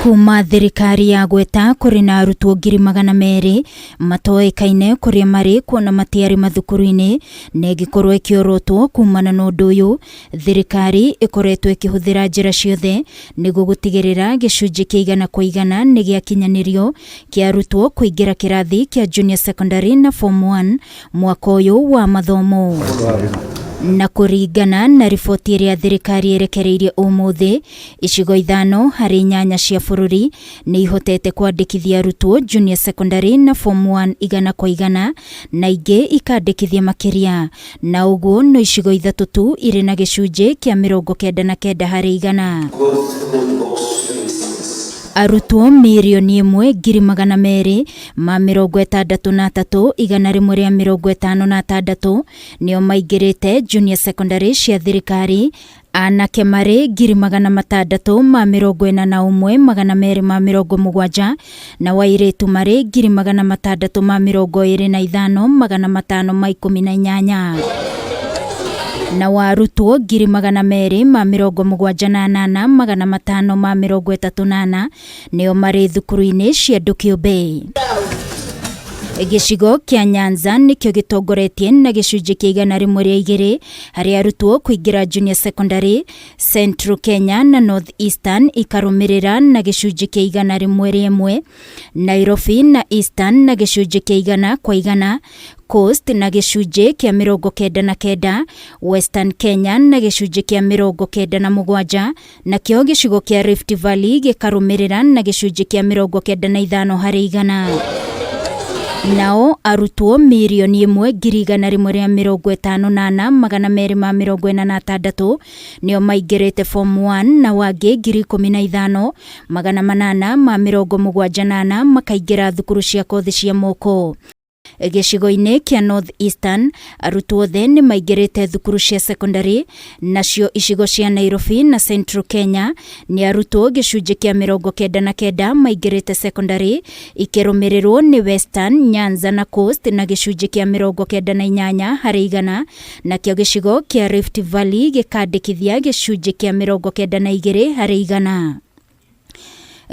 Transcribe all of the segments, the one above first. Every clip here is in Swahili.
Kuma thirikari ya gweta kuri na arutwo 200,000 matoekaine kuria mari kuona matiari mathukuru-ini na igikorwo ikiorotwo kumana na undu uyu. Thirikari ikoretwo ikihuthira njira ciothe niguo gutigirira gicunji kia 100% ni giakinyanirio kia arutwo kuingira kirathi kia junior secondary na form 1 mwaka uyu wa mathomo. Na kuringana na riboti iria thirikari erekereirie umuthi, icigo 5 hari 8 cia bururi ni ihotete kwandikithia arutwo junior secondary na form 1 100% na ingi ikandikithia makiria, na uguo no icigo 3 tu iri na gicunji kia 99 hari 100. Arutwo 1,263,156 nio maingirite junior secondary cia thirikari, anake mari 641,270 na wairitu mari 625,518 na warutwo 278,538 nio mari thukuru-ini cia Ndũkĩũmbĩ. Gicigo kia Nyanza nikio gitongoretie na gicunji kia 102 hari arutwo kuingira junior secondary. Central Kenya na North Eastern ikarumirira na gicunji kia 101, Nairobi na Eastern na gicunji kia 100%, Coast na gicunji kia 99%, Western Kenya na gicunji kia 97%, na kio gicigo kia Rift Valley gikarumirira na gicunji kia 95 hari 100. Nao arutwo 1,158,246 nio maingirite form 1 na wangi 15,878 makaingira thukuru cia kothi cia moko. Gicigo-ini kia North Eastern arutwo othe ni maingirite thukuru cia secondary, nacio icigo cia Nairobi na Central Kenya ni arutwo gicunji kia 99 maingirite secondary, ikirumirirwo ni Western, Nyanza na Coast na gicunji kia 98 hari 100, na kio gicigo kia Rift Valley gikandikithia gicunji kia 92 hari 100.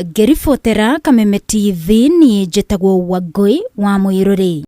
Ngiribotera Kameme TV ni njitagwo Wangui wa Muiruri.